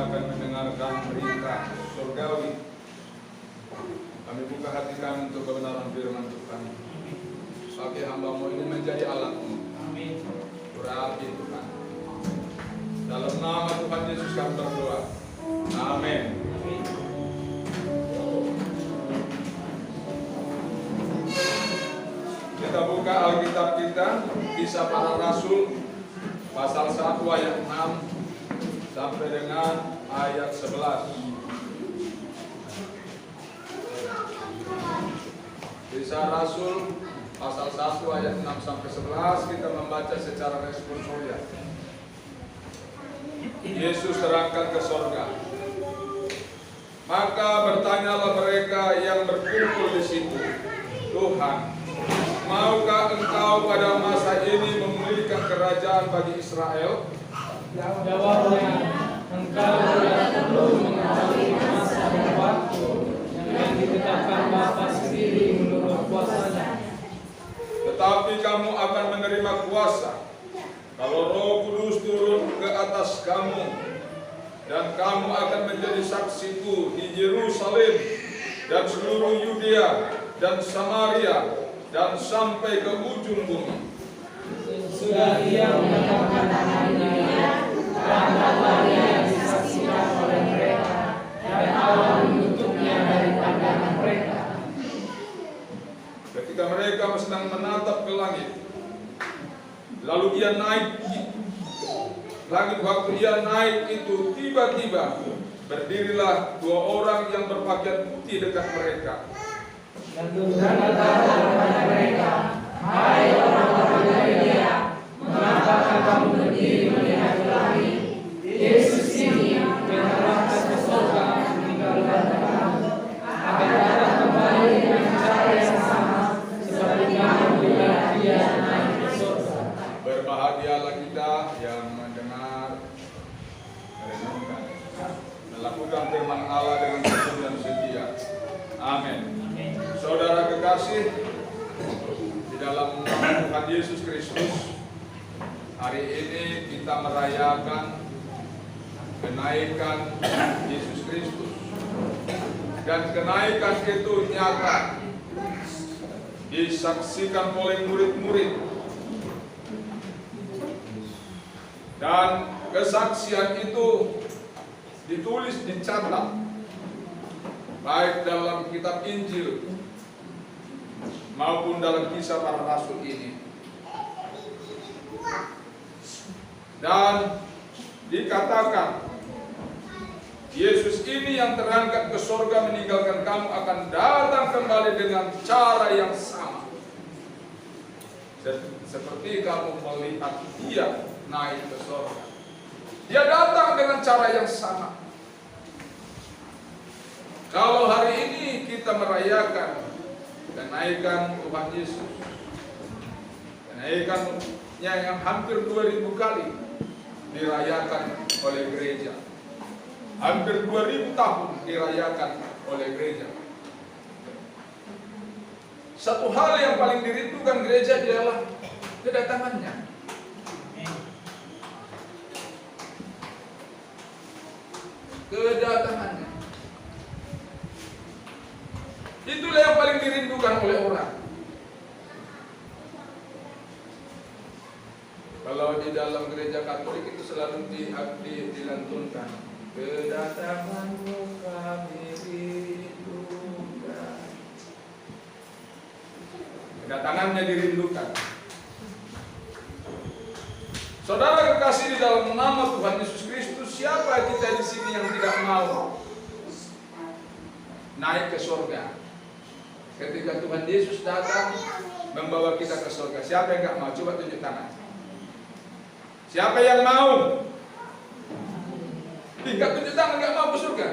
akan mendengarkan berita surgawi. Kami buka hati kami untuk kebenaran firman Tuhan. Bagi hamba-Mu ini menjadi alat-Mu. Amin. Berarti Tuhan. Dalam nama Tuhan Yesus kami berdoa. Amin. Amin. Kita buka Alkitab kita, Kisah Para Rasul, pasal 1 ayat 6 sampai dengan ayat 11. Kisah Rasul, pasal 1 ayat 6 sampai 11, kita membaca secara responsorial. Yesus terangkat ke sorga. Maka bertanyalah mereka yang berkumpul di situ, Tuhan, maukah Engkau pada masa ini memulihkan kerajaan bagi Israel? Jawabnya, Engkau tidak perlu mengetahui masa dan waktu yang ditetapkan Bapa sendiri menurut kuasanya. Tetapi kamu akan menerima kuasa kalau Roh Kudus turun ke atas kamu, dan kamu akan menjadi saksiku di Yerusalem dan seluruh Yudea dan Samaria dan sampai ke ujung bumi. Sudah ia menetapkan tangannya dan katanya yang disaksikan oleh mereka, dan Allah menutupnya dari pandangan mereka. Ketika mereka sedang menatap ke langit, lalu ia naik. Langit waktu ia naik itu tiba-tiba berdirilah dua orang yang berpakaian putih dekat mereka. Dan Tuhan berkata kepada mereka, hai orang-orang Galilea, mengapa kamu berdiri melihat ke langit? Yesus ini yang terangkat ke surga meninggalkan kamu, akan datang kembali dengan cara yang sama seperti kamu melihat Dia naik ke surga. Berbahagialah kita yang mendengar, merenungkan, melakukan firman Allah dengan sungguh dan setia. Amin. Saudara kekasih, di dalam nama Tuhan Yesus Kristus, hari ini kita merayakan kenaikan Yesus Kristus, dan kenaikan itu nyata disaksikan oleh murid-murid, dan kesaksian itu ditulis, dicatat baik dalam kitab Injil maupun dalam Kisah Para Rasul ini. Dan dikatakan Yesus ini yang terangkat ke sorga meninggalkan kamu akan datang kembali dengan cara yang sama seperti kamu melihat Dia naik ke sorga. Dia datang dengan cara yang sama. Kalau hari ini kita merayakan kenaikan Tuhan Yesus, kenaikannya yang hampir 2000 kali dirayakan oleh gereja, hampir 2000 tahun dirayakan oleh gereja. Satu hal yang paling dirindukan gereja adalah kedatangannya. Kedatangannya. Itulah yang paling dirindukan oleh orang. Kalau di dalam gereja Katolik itu selalu dilantunkan, kedatangan-Mu kami rindukan. Kedatangannya dirindukan. Saudara kekasih, di dalam nama Tuhan Yesus Kristus, siapa kita di sini yang tidak mau naik ke surga? Ketika Tuhan Yesus datang membawa kita ke surga, siapa yang nggak mau? Coba tunjuk tangan. Siapa yang mau? Tidak tunjuk tangan, nggak mau ke surga.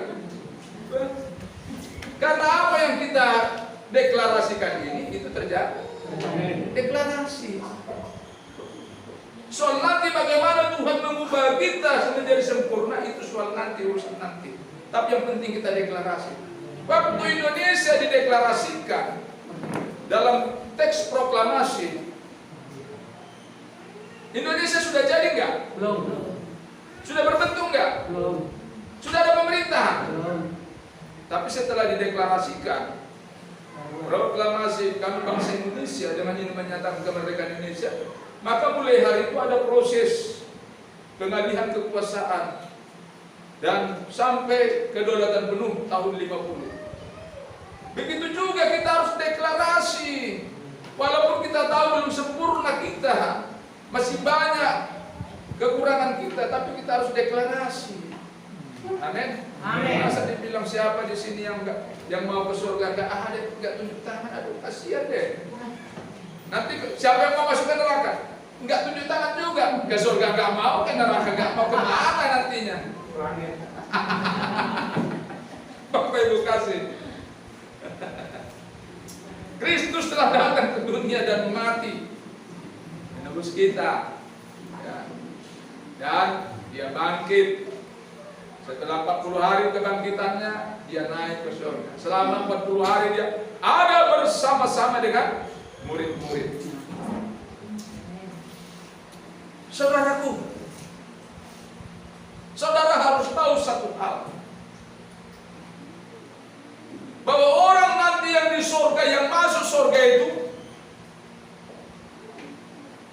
Karena apa yang kita deklarasikan ini, itu terjadi. Deklarasi. Soal nanti bagaimana Tuhan mengubah kita menjadi sempurna, itu soal nanti, urusan nanti. Tapi yang penting kita deklarasi. Waktu Indonesia dideklarasikan dalam teks proklamasi, Indonesia sudah jadi enggak? Belum. Sudah berbentuk enggak? Belum. Sudah Tapi setelah dideklarasikan, proklamasi kami bangsa Indonesia dengan ini menyatakan kemerdekaan Indonesia, maka mulai hari itu ada proses pengalihan kekuasaan dan sampai kedaulatan penuh tahun 50. Begitu juga kita harus deklarasi, walaupun kita tahu belum sempurna kita, masih banyak kekurangan kita, tapi kita harus deklarasi. Amin. Amin. Masa dibilang siapa di sini yang mau ke surga nggak ada, nggak tunjuk tangan, aduh kasihan deh. Nanti siapa yang mau masuk ke neraka? Nggak tunjuk tangan juga. Ke surga nggak mau, ke neraka nggak mau, kemana nantinya? Bapak Ibu kasih. Kristus telah datang ke dunia dan mati menebus kita, ya. Dan dia bangkit. Setelah 40 hari kebangkitannya, dia naik ke surga. Selama 40 hari dia ada bersama-sama dengan murid-murid. Saudaraku, saudara harus tahu satu hal, bahwa orang nanti yang di surga, yang masuk surga itu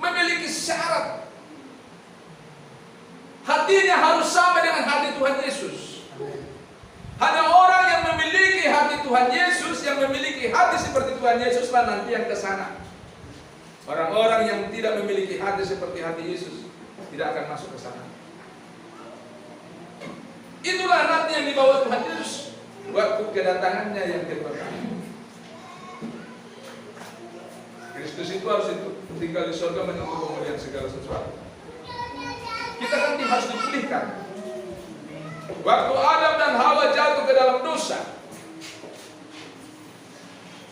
memiliki syarat. Hatinya harus sama dengan hati Tuhan Yesus. Hanya orang yang memiliki hati Tuhan Yesus, yang memiliki hati seperti Tuhan Yesus lah nanti yang ke sana. Orang-orang yang tidak memiliki hati seperti hati Yesus tidak akan masuk ke sana. Itulah nanti yang dibawa Tuhan Yesus waktu kedatangannya yang kedua kali. Kristus itu harus tinggal di surga menunggu pemulihan segala sesuatu. Kita kan harus dipulihkan. Waktu Adam dan Hawa jatuh ke dalam dosa,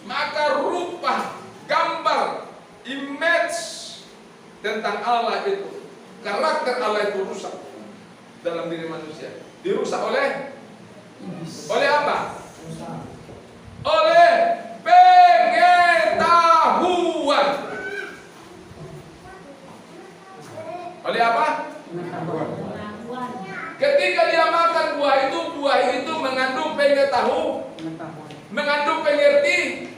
maka rupa, gambar, image tentang Allah itu, karakter Allah itu rusak dalam diri manusia. Dirusak oleh apa? Oleh pengetahuan. Oleh apa? Ketika dia makan buah itu mengandung mengandung pengertian.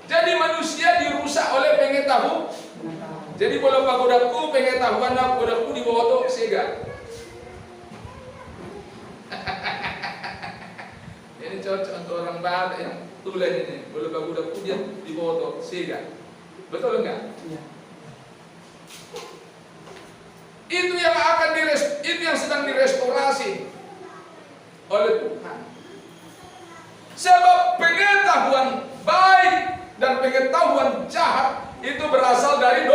Jadi manusia dirusak oleh pengetahuan. Jadi kalau pagodakku pengetahuan dan pagodakku di bawah itu sega. Ini cocok untuk orang Batak yang tulen ini. Kalau pagodakku dia di bawah itu sega. Betul enggak? Iya. Itu yang sedang direstorasi oleh Tuhan. Sebab pengetahuan baik dan pengetahuan jahat itu berasal dari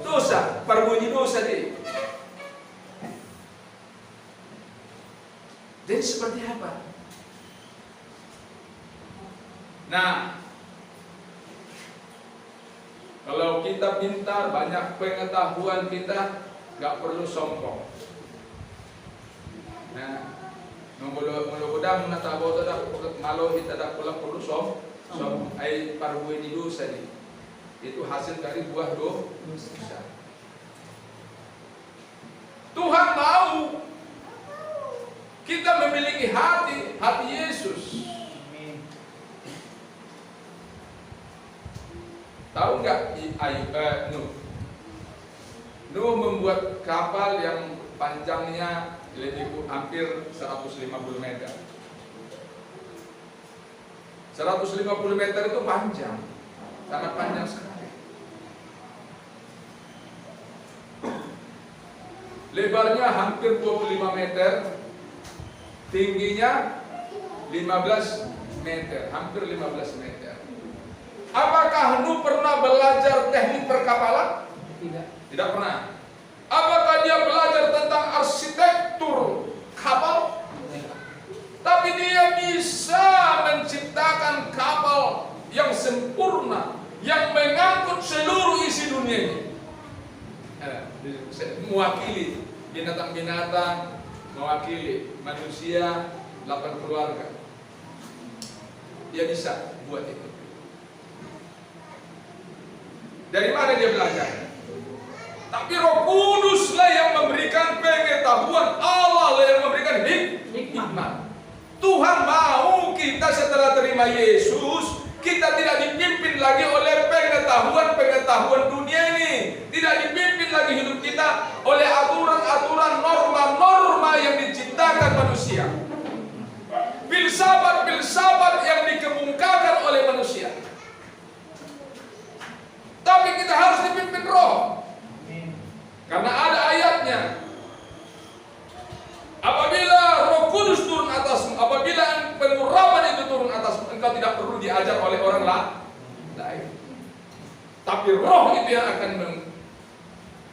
dosa, berbunyi dosa dia. Jadi seperti apa? Nah, kalau kita pintar, banyak pengetahuan kita, gak perlu sombong. Nah, mudah-mudahan natabo tidak malu kita tidak perlu sombong. Ai parbuai di dosa ini. Itu hasil dari buah dosa. Tuhan mau kita memiliki hati Yesus. Tahu nggak Nuh membuat kapal yang panjangnya hampir 150 meter. 150 meter itu panjang, sangat panjang sekali. Lebarnya hampir 25 meter, tingginya 15 meter, hampir 15 meter. Apakah Nuh pernah belajar teknik perkapalan? Tidak pernah. Apakah dia belajar tentang arsitektur kapal? Tapi dia bisa menciptakan kapal yang sempurna, yang mengangkut seluruh isi dunia ini. Mewakili binatang-binatang, mewakili manusia, 8 keluarga. Dia bisa buat itu. Dari mana dia belajar? Tapi Roh Kuduslah yang memberikan pengetahuan, Allah lah yang memberikan hikmat. Tuhan kita setelah terima Yesus, kita tidak dipimpin lagi oleh pengetahuan dunia ini. Tidak dipimpin lagi hidup kita oleh aturan-aturan, norma-norma yang diciptakan manusia. Filsafat-filsafat yang dikemukakan oleh manusia. Tapi kita harus dipimpin Roh. Karena ada ayatnya. Apabila Roh Kudus turun atasmu, apabila pengurapan itu turun atasmu, engkau tidak perlu diajar oleh orang lain. Tapi Roh itu yang akan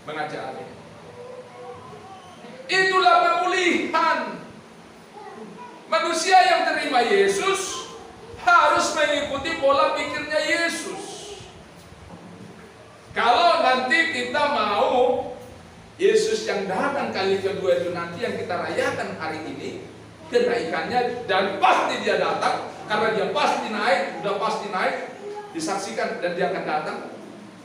mengajari. Itulah pemulihan. Manusia yang terima Yesus harus mengikuti pola pikirnya Yesus. Kalau nanti kita mau Yesus yang datang kali kedua itu nanti yang kita rayakan hari ini, kenaikannya, dan pasti dia datang, karena dia pasti naik, sudah pasti naik, disaksikan dan dia akan datang.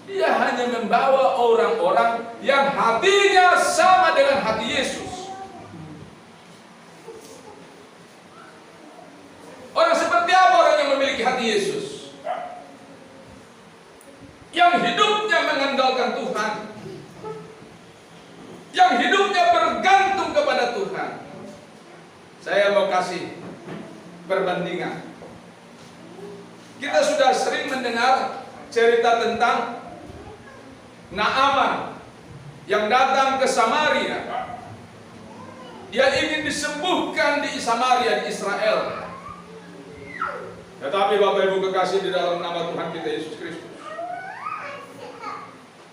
Dia hanya membawa orang-orang yang hatinya sama dengan hati Yesus. Orang seperti apa orang yang memiliki hati Yesus? Yang hidupnya mengandalkan Tuhan, yang hidupnya bergantung kepada Tuhan. Saya mau kasih perbandingan. Kita sudah sering mendengar cerita tentang Naaman yang datang ke Samaria. Dia ingin disembuhkan di Samaria, di Israel. Tetapi Bapak Ibu kekasih di dalam nama Tuhan kita Yesus Kristus,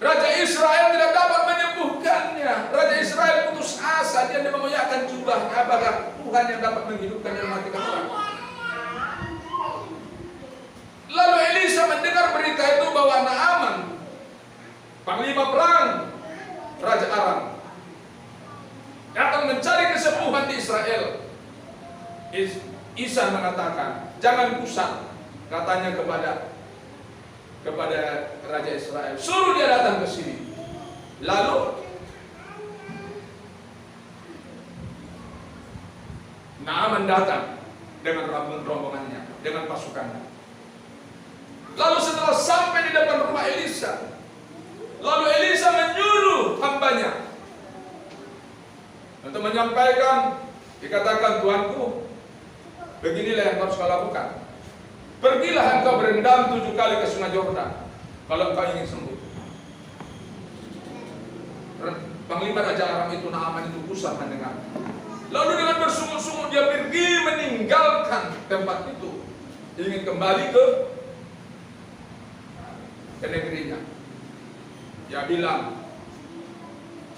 Raja Israel tidak dapat menyembuhkannya. Raja Israel putus asa, dia mengoyakkan jubahnya. Apakah Tuhan yang dapat menghidupkan dan mematikan orang? Lalu Elisa mendengar berita itu bahwa Naaman, panglima perang Raja Aram, datang mencari kesembuhan di Israel. Isa mengatakan, jangan kusam, katanya kepada Raja Israel, suruh dia datang ke sini. Lalu Naaman datang dengan rombongannya, dengan pasukannya. Lalu setelah sampai di depan rumah Elisa, lalu Elisa menyuruh hambanya untuk menyampaikan, dikatakan, Tuanku, beginilah yang harus kau lakukan. Pergilah engkau berendam 7 kali ke sungai Yordan kalau engkau ingin sembuh. Panglima Raja Aram itu, Naaman itu, kusam mendengar. Lalu dengan bersungut-sungut dia pergi meninggalkan tempat itu, ingin kembali ke negerinya. Dia bilang,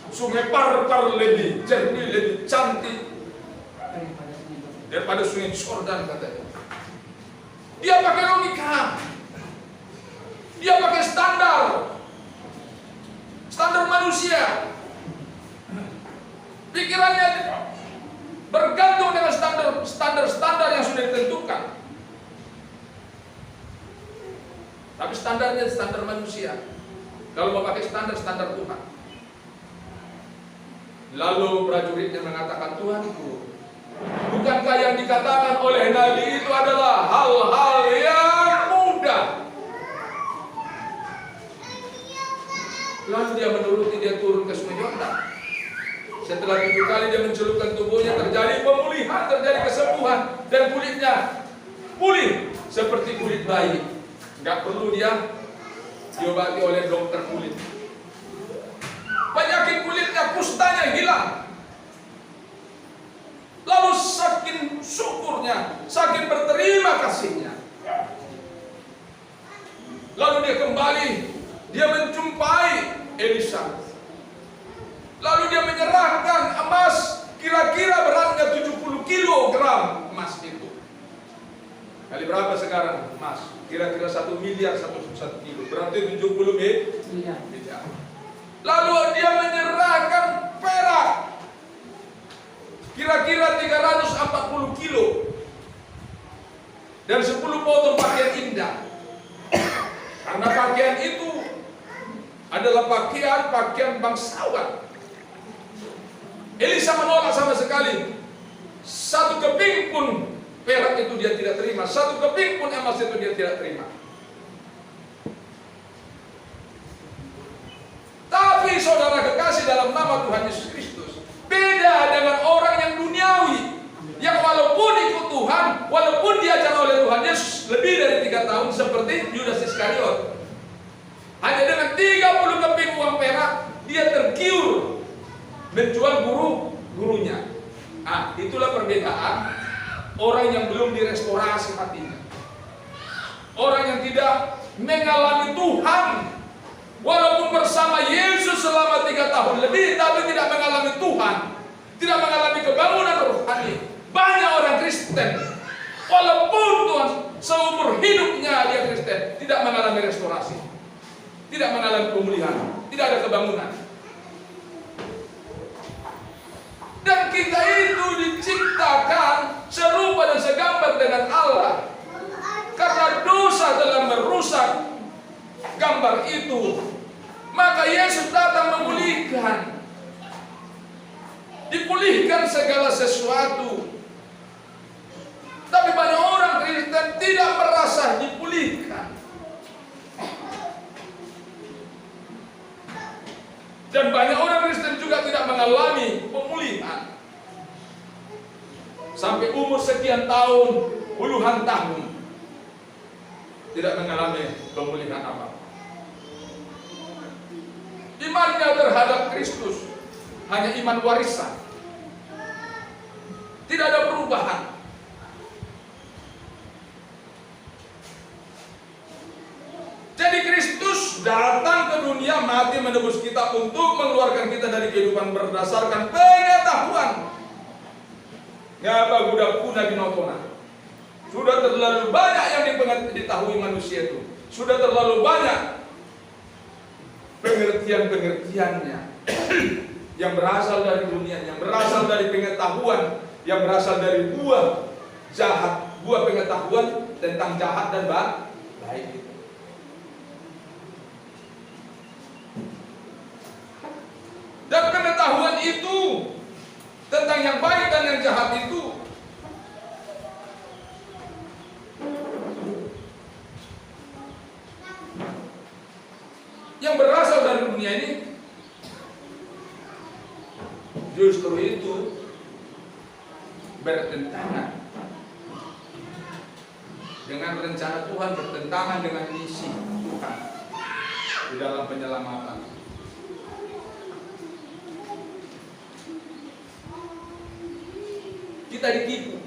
sungai Parpar lebih jernih, lebih cantik daripada sungai Yordan, katanya. Dia pakai logika, dia pakai standar manusia. Pikirannya bergantung dengan standar yang sudah ditentukan. Tapi standarnya standar manusia. Kalau mau pakai standar Tuhan. Lalu prajuritnya mengatakan, Tuanku, bukankah yang dikatakan oleh Nabi itu adalah hal-hal yang mudah? Lalu dia menuruti, dia turun ke sungai Yordan. Setelah 7 kali dia mencelupkan tubuhnya, terjadi pemulihan, terjadi kesembuhan, dan kulitnya pulih seperti kulit bayi. Nggak perlu dia diobati oleh dokter kulit. Penyakit kulitnya, kustanya hilang. Lalu saking syukurnya, saking berterima kasihnya, lalu dia kembali, dia menjumpai Elisa. Lalu dia menyerahkan emas, kira-kira beratnya 70 kilogram emas itu. Kali berapa sekarang emas? Kira-kira 1 miliar 1 kilo, berarti 70 miliar. Lalu dia menyerahkan perak, kira-kira 340 kilo, dan 10 potong pakaian indah. Karena pakaian itu adalah pakaian bangsawan. Elisa menolak sama sekali. 1 keping pun perak itu dia tidak terima, 1 keping pun emas itu dia tidak terima. Tapi saudara kekasih dalam nama Tuhan Yesus Kristus, beda dengan orang yang duniawi, yang walaupun ikut Tuhan, walaupun diajar oleh Tuhan Yesus lebih dari 3 tahun, seperti Yudas Iskariot, hanya dengan 30 keping uang perak dia tergiur menjual gurunya. Itulah perbedaan orang yang belum direstorasi hatinya, orang yang tidak mengalami Tuhan. Walaupun bersama Yesus selama 3 tahun lebih, tapi tidak mengalami Tuhan, tidak mengalami kebangunan rohani. Banyak orang Kristen, walaupun Tuhan seumur hidupnya dia Kristen, tidak mengalami restorasi, tidak mengalami pemulihan, tidak ada kebangunan. Dan kita itu diciptakan serupa dan segambar dengan Allah. Karena dosa telah merusak gambar itu, maka Yesus datang memulihkan, dipulihkan segala sesuatu. Tapi banyak orang Kristen tidak merasa dipulihkan, dan banyak orang Kristen juga tidak mengalami pemulihan. Sampai umur sekian tahun, puluhan tahun, tidak mengalami pemulihan apa. Imannya terhadap Kristus hanya iman warisan, tidak ada perubahan. Jadi Kristus datang ke dunia, mati menebus kita untuk mengeluarkan kita dari kehidupan berdasarkan pengetahuan. Ngapa budak kuna binotona. Sudah terlalu banyak yang diketahui manusia itu. Sudah terlalu banyak pengertian-pengertiannya yang berasal dari dunia, yang berasal dari pengetahuan, yang berasal dari buah jahat, buah pengetahuan tentang jahat dan baik. Dan pengetahuan itu tentang yang baik dan yang jahat itu yang berasal dari dunia ini, justru itu bertentangan dengan rencana Tuhan, bertentangan dengan misi Tuhan di dalam penyelamatan. Kita ditipu.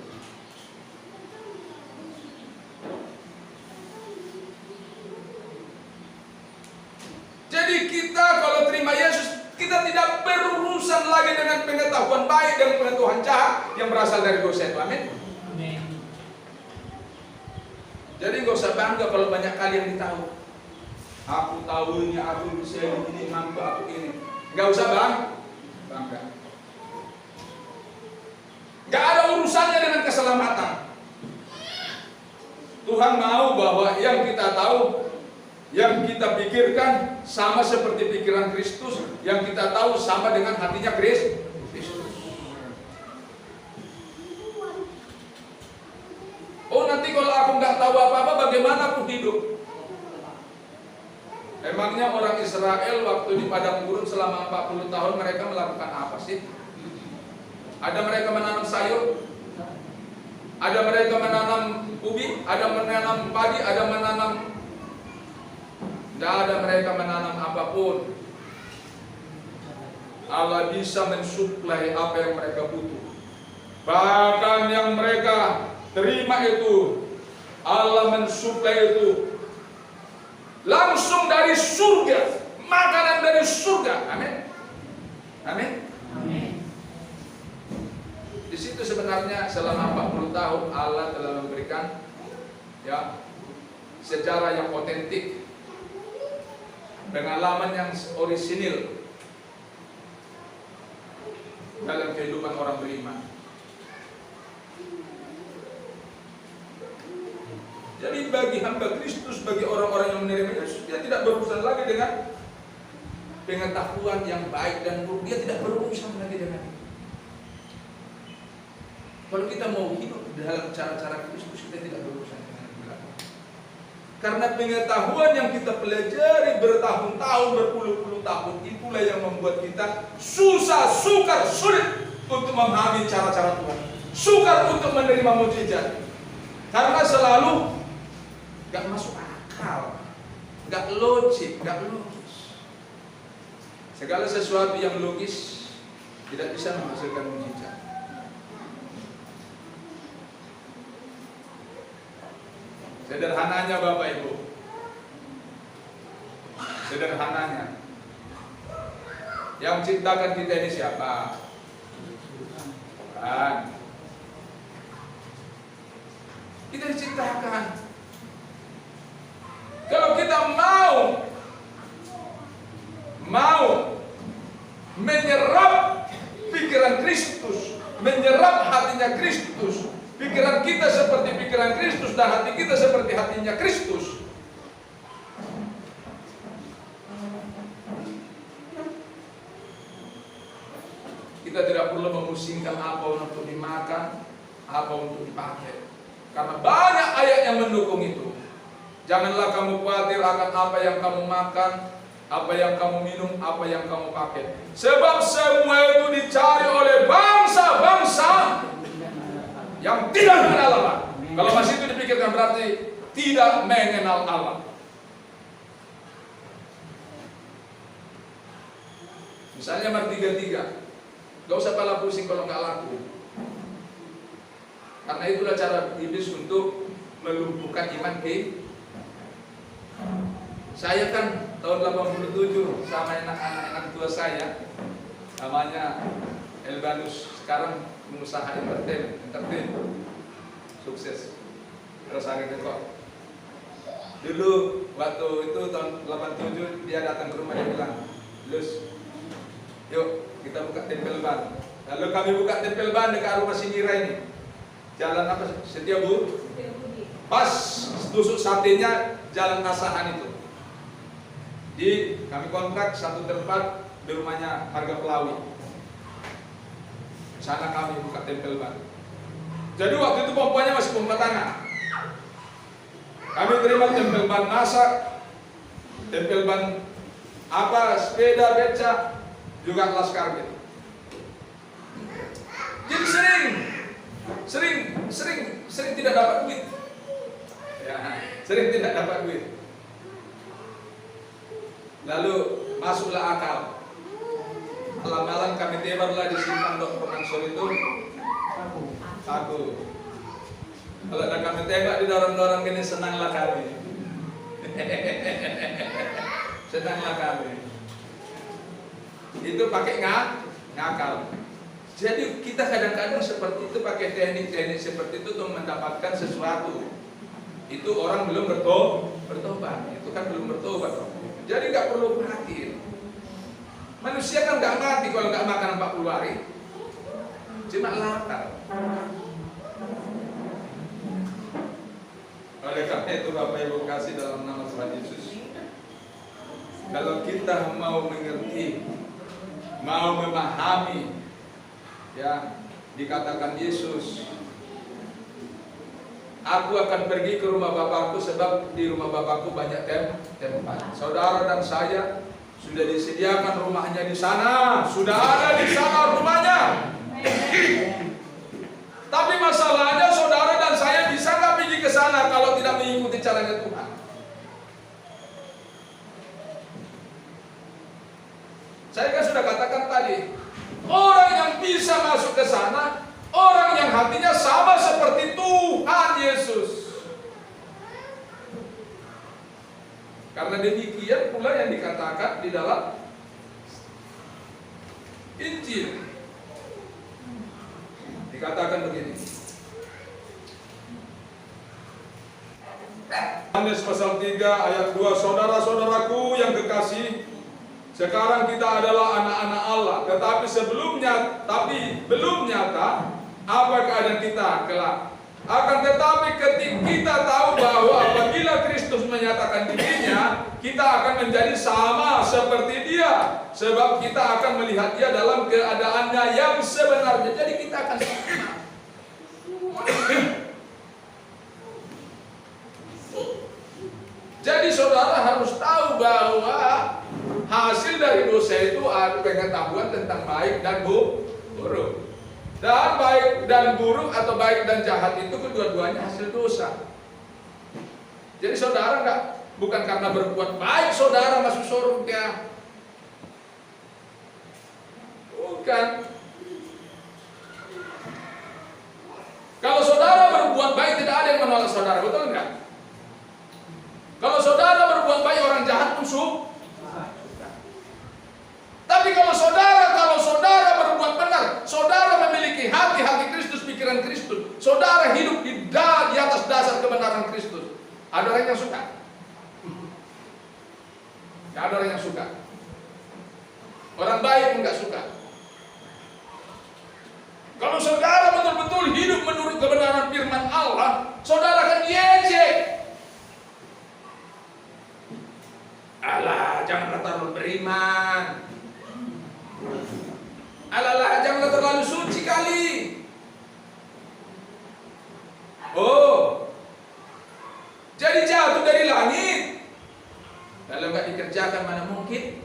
Jadi kita kalau terima Yesus, kita tidak berurusan lagi dengan pengetahuan baik dan pengetahuan jahat yang berasal dari dosa itu. Amin. Jadi nggak usah bangga kalau banyak kali yang ditahu. Aku tahu ini, aku bisa ini, mampu aku ini. Nggak usah bangga. Gak ada urusannya dengan keselamatan. Tuhan mau bahwa yang kita tahu, yang kita pikirkan sama seperti pikiran Kristus, yang kita tahu sama dengan hatinya Kristus. Oh, nanti kalau aku nggak tahu apa-apa, bagaimana aku hidup? Emangnya orang Israel waktu di padang gurun selama 40 tahun mereka melakukan apa sih? Ada mereka menanam sayur, ada mereka menanam ubi, ada menanam padi, ada menanam. Tidak ada mereka menanam apapun. Allah bisa mensuplai apa yang mereka butuh. Bahkan yang mereka terima itu, Allah mensuplai itu langsung dari surga, makanan dari surga. Amin. Amin. Di situ sebenarnya selama 40 tahun Allah telah memberikan sejarah yang otentik, pengalaman yang orisinil dalam kehidupan orang beriman. Jadi bagi hamba Kristus, bagi orang-orang yang menerima Yesus, dia tidak berurusan lagi dengan pengetahuan yang baik dan buruk. Dia tidak berurusan lagi dengan itu. Kalau kita mau hidup dalam cara-cara Kristus, kita tidak berurusan dengan belakang. Karena pengetahuan yang kita pelajari bertahun-tahun, berpuluh-puluh tahun, itulah yang membuat kita susah, sukar, sulit untuk memahami cara-cara Tuhan. Sukar untuk menerima mukjizat. Karena selalu gak masuk akal, gak logik, gak logis. Segala sesuatu yang logis tidak bisa menghasilkan mukjizat. Sederhananya Bapak Ibu, sederhananya, yang ciptakan kita ini siapa? Tuhan. Kita diciptakan. Kalau kita mau menyerap pikiran Kristus, menyerap hatinya Kristus, pikiran kita seperti pikiran Kristus dan hati kita seperti hatinya Kristus, kita tidak perlu memusingkan apa untuk dimakan, apa untuk dipakai. Karena banyak ayat yang mendukung itu. Janganlah kamu khawatir akan apa yang kamu makan, apa yang kamu minum, apa yang kamu pakai. Sebab semua itu dicari oleh bangsa-bangsa yang tidak mengenal Allah. Kalau masih itu dipikirkan berarti tidak mengenal Allah. Misalnya Matius 3:3, gak usah pala pusing kalau nggak laku. Karena itulah cara iblis untuk melumpuhkan iman kita. Saya kan tahun 87 sama anak tua saya, namanya Elbanus, sekarang pengusaha entertain, sukses. Terus akhirnya kok dulu waktu itu tahun 87 dia datang ke rumah, dia bilang, "Lus, yuk kita buka tempel ban." Lalu kami buka tempel ban dekat rumah si Mira ini. Jalan apa? Setiabudi. Pas tusuk satenya Jalan Asahan itu. Kami kontrak satu tempat di rumahnya Harga Pelawi. Sana kami buka tempel ban. Jadi waktu itu pompanya masih pompa tangan. Kami terima tempel ban masak, tempel ban sepeda, beca, juga laskar gitu. Jadi sering tidak dapat duit. Ya, sering tidak dapat duit. Lalu masuklah akal. Malam-malam kami tebarlah di simpang Dr. Mansur itu. Aku. Kalau ada kami tembak didorong-dorong gini, senanglah kami. Senanglah kami. Itu pakai ngakal. Jadi kita kadang-kadang seperti itu, pakai teknik-teknik seperti itu untuk mendapatkan sesuatu. Itu orang belum bertobat. Itu kan belum bertobat. Jadi nggak perlu khawatir. Manusia kan nggak mati kalau nggak makan 40 hari. Cuma lapar. Oleh karena itu Bapak Ibu kasih dalam nama Tuhan Yesus, kalau kita mau mengerti, mau memahami, ya, dikatakan Yesus, aku akan pergi ke rumah Bapakku sebab di rumah Bapakku banyak tempat. Saudara dan saya sudah disediakan rumahnya di sana, sudah ada di sana rumahnya. Tapi masalahnya saudara dan saya bisa nggak pergi ke sana kalau tidak mengikuti caranya Tuhan? Saya kan sudah katakan tadi, orang yang bisa masuk ke sana, orang yang hatinya sama seperti Tuhan Yesus. Karena demikian pula yang dikatakan di dalam Injil. Dikatakan begini. Yohanes pasal 3 ayat 2, saudara-saudaraku yang kekasih, sekarang kita adalah anak-anak Allah, tetapi belum nyata apa keadaan kita kelak. Akan tetapi ketika kita tahu bahwa apabila Kristus menyatakan dirinya, kita akan menjadi sama seperti Dia, sebab kita akan melihat Dia dalam keadaannya yang sebenarnya. Jadi kita akan sama. tahu bahwa hasil dari dosa itu ada pengetahuan tentang baik dan buruk. Dan baik dan buruk atau baik dan jahat itu kedua-duanya hasil dosa. Jadi saudara bukan karena berbuat baik saudara masuk surga. Bukan. Kalau saudara berbuat baik tidak ada yang menolak saudara, betul enggak? Kalau saudara berbuat baik orang jahat pun suka. Tapi kalau saudara berbuat benar, saudara memiliki hati Kristus, pikiran Kristus, saudara hidup di atas dasar kebenaran Kristus, ada orang yang suka? Tidak ada orang yang suka. Orang baik pun nggak suka. Kalau saudara betul-betul hidup menurut kebenaran firman Allah, saudara akan diejek. Alah, janganlah terlalu beriman. Alah, janganlah terlalu suci kali. Oh, jadi jatuh dari langit. Kalau nggak dikerjakan mana mungkin?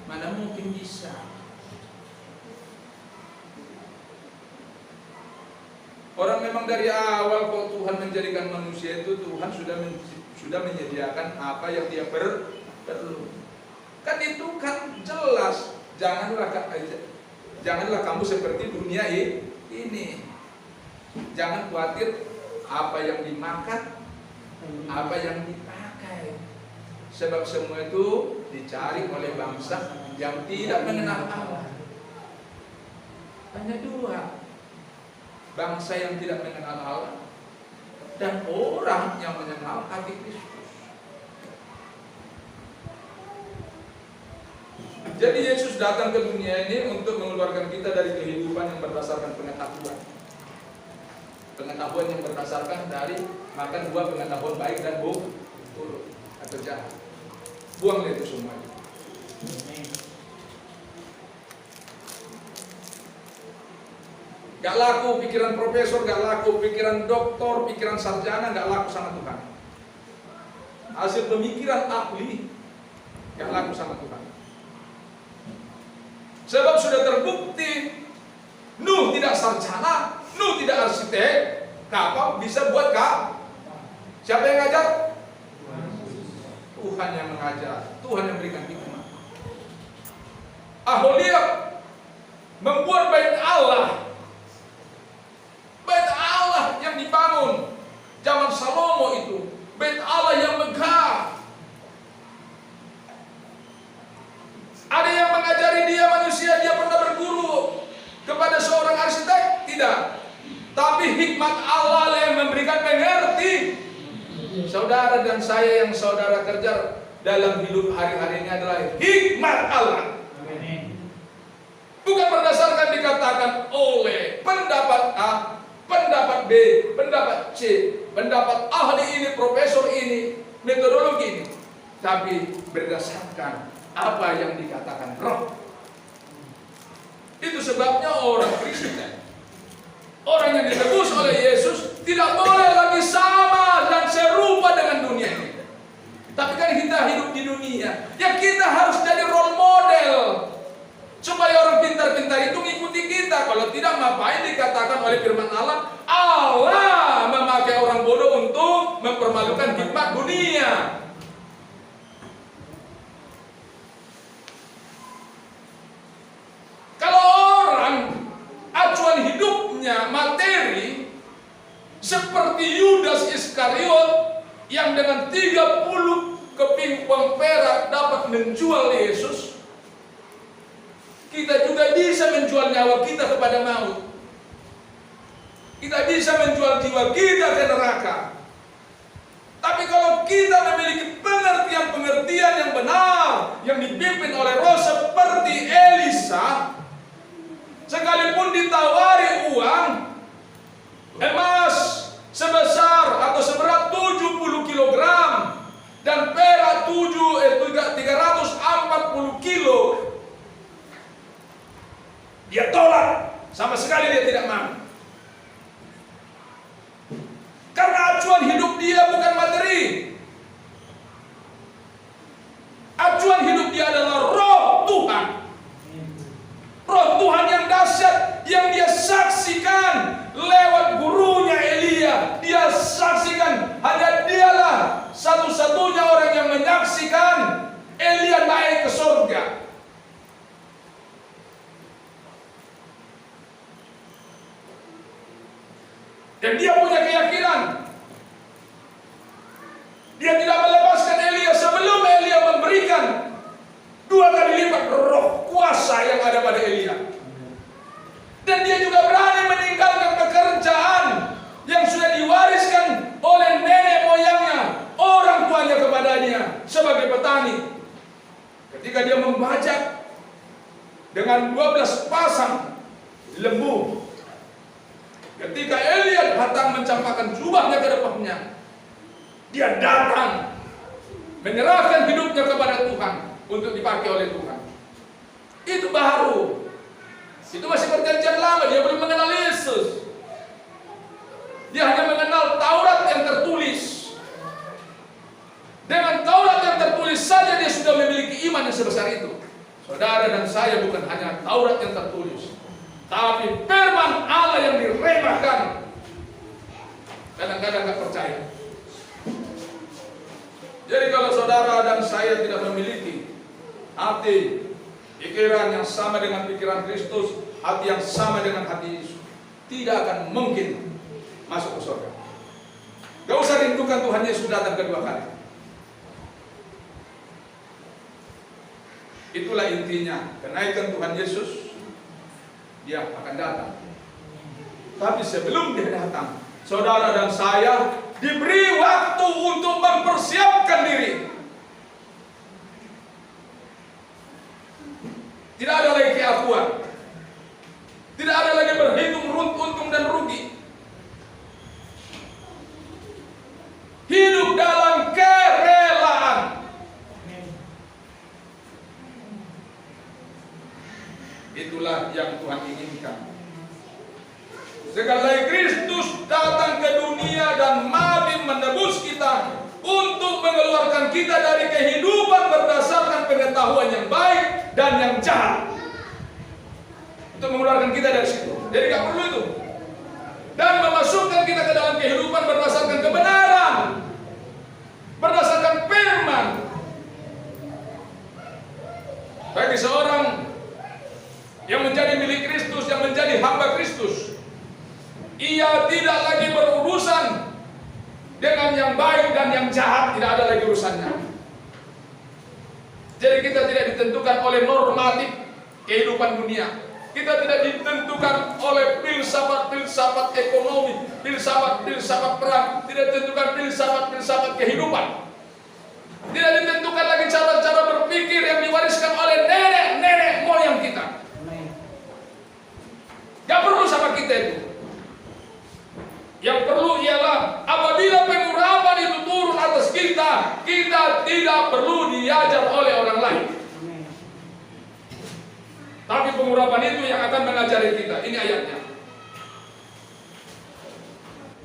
Mana mungkin bisa? Orang memang dari awal kok Tuhan menjadikan manusia itu, Tuhan sudah menyediakan apa yang dia perlu. Kan itu kan jelas. Janganlah kamu seperti dunia ini. Jangan khawatir apa yang dimakan, apa yang dipakai. Sebab semua itu dicari oleh bangsa yang tidak mengenal Allah. Hanya dua. Bangsa yang tidak mengenal Allah dan orang yang mengenal hati Kristus. Jadi Yesus datang ke dunia ini untuk mengeluarkan kita dari kehidupan yang berdasarkan pengetahuan. Pengetahuan yang berdasarkan dari makan buah pengetahuan baik dan buruk atau jahat. Buang itu semuanya. Gak laku pikiran profesor, gak laku pikiran doktor, pikiran sarjana, gak laku sama Tuhan. Hasil pemikiran ahli gak laku sama Tuhan. Sebab sudah terbukti Nuh tidak sarjana, Nuh tidak arsitek, kapal bisa buat kapal. Siapa yang ngajar? Tuhan yang mengajar, Tuhan yang berikan hikmah. Aholiab membuat bait Allah. Bait Allah yang dibangun zaman Salomo itu, bait Allah yang megah. Ada yang mengajari dia manusia, dia pernah berguru kepada seorang arsitek? Tidak. Tapi hikmat Allah yang memberikan mengerti. Saudara dan saya yang saudara kerja dalam hidup hari-harinya adalah hikmat Allah. Bukan berdasarkan dikatakan oleh pendapat A, pendapat B, pendapat C, pendapat ahli ini, profesor ini, metodologi ini, tapi berdasarkan apa yang dikatakan Roh. Itu sebabnya orang Kristen, orang yang ditebus oleh Yesus tidak boleh lagi sama dan serupa dengan dunia ini. Tapi kan kita hidup di dunia, ya kita harus jadi role model supaya orang pintar-pintar itu mengikuti kita. Kalau tidak, ngapain dikatakan oleh firman Allah, Allah memakai orang bodoh untuk mempermalukan hikmat dunia. Kalau orang acuan hidupnya materi seperti Yudas Iskariot yang dengan 30 keping uang perak dapat menjual Yesus, kita juga bisa menjual nyawa kita kepada maut. Kita bisa menjual jiwa kita ke neraka. Tapi kalau kita memiliki pengertian yang benar, yang dipimpin oleh Roh seperti Elisa, sekalipun ditawari uang emas sebesar atau seberat 70 kg dan perak 340 kilo, dia tolak, sama sekali dia tidak mau. Karena acuan hidup dia bukan materi. Dan dia punya keyakinan. Dia tidak melepaskan Elia sebelum Elia memberikan 2 kali lipat roh kuasa yang ada pada Elia. Dan dia juga berani meninggalkan pekerjaan yang sudah diwariskan oleh nenek moyangnya, orang tuanya kepadanya sebagai petani. Ketika dia membajak dengan 12 pasang lembu, ketika Elia datang mencampakkan jubahnya ke depannya, dia datang menyerahkan hidupnya kepada Tuhan untuk dipakai oleh Tuhan. Itu baru. Itu masih perjanjian lama, dia belum mengenal Yesus. Dia hanya mengenal Taurat yang tertulis. Dengan Taurat yang tertulis saja dia sudah memiliki iman yang sebesar itu. Saudara dan saya bukan hanya Taurat yang tertulis, tapi firman Allah yang diremahkan. Kadang-kadang gak percaya. Jadi kalau saudara dan saya tidak memiliki hati, pikiran yang sama dengan pikiran Kristus, hati yang sama dengan hati Yesus, tidak akan mungkin masuk ke surga. Gak usah rindukan Tuhan Yesus datang kedua kali. Itulah intinya, kenaikan Tuhan Yesus, dia akan datang. Tapi sebelum dia datang, saudara dan saya diberi waktu untuk mempersiapkan diri. Tidak ada lagi keakuan. Tidak ada lagi berhitung untung dan rugi. Hidup dalam kerelaan. Itulah yang Tuhan inginkan. Sekali lagi Kristus datang ke dunia dan mati menebus kita untuk mengeluarkan kita dari kehidupan berdasarkan pengetahuan yang baik dan yang jahat. Untuk mengeluarkan kita dari situ. Jadi gak perlu itu. Dan memasukkan kita ke dalam kehidupan berdasarkan kebenaran, berdasarkan firman. Bagi seorang yang menjadi milik Kristus, yang menjadi hamba Kristus, ia tidak lagi berurusan dengan yang baik dan yang jahat, tidak ada lagi urusannya. Jadi kita tidak ditentukan oleh normatif kehidupan dunia. Kita tidak ditentukan oleh filsafat ekonomi, filsafat perang, tidak ditentukan filsafat kehidupan. Tidak ditentukan lagi cara-cara berpikir yang diwariskan oleh nenek moyang kita. Gak perlu sama kita itu. Yang perlu ialah apabila pengurapan itu turun atas kita, kita tidak perlu diajar oleh orang lain. Tapi pengurapan itu yang akan mengajari kita. Ini ayatnya.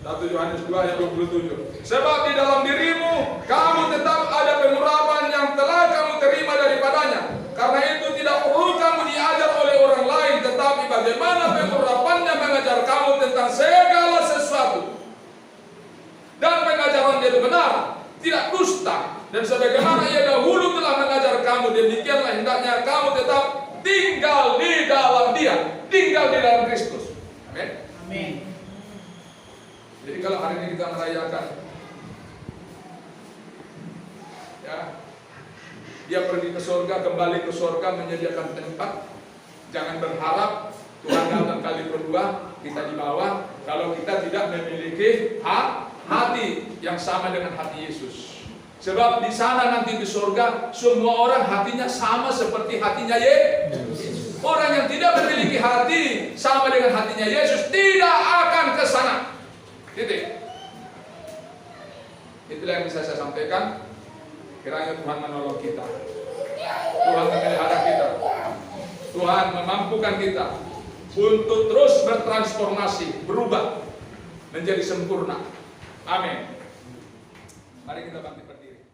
1 Yohanes 2 ayat 27. Sebab di dalam dirimu kamu tetap ada pengurapan yang telah kamu terima daripadanya. Karena itu tidak perlu kamu diajar oleh orang lain, tetapi bagaimana pengurapannya mengajar kamu tentang segala sesuatu. Dan pengajaran dia itu benar, tidak dusta. Dan sebagaimana ia dahulu telah mengajar kamu, demikianlah hendaknya kamu tetap tinggal di dalam dia, tinggal di dalam Kristus. Amin. Amin. Jadi kalau hari ini kita merayakan, ya, dia pergi ke surga, kembali ke surga, menyediakan tempat. Jangan berharap Tuhan datang kali kedua kita di bawah kalau kita tidak memiliki hati yang sama dengan hati Yesus. Sebab di sana nanti di surga semua orang hatinya sama seperti hatinya Yesus. Orang yang tidak memiliki hati sama dengan hatinya Yesus tidak akan ke sana. Titik. Itulah yang bisa saya sampaikan. Kiranya Tuhan menolong kita. Tuhan memelihara kita. Tuhan memampukan kita untuk terus bertransformasi, berubah menjadi sempurna. Amin. Mari kita bangkit berdiri.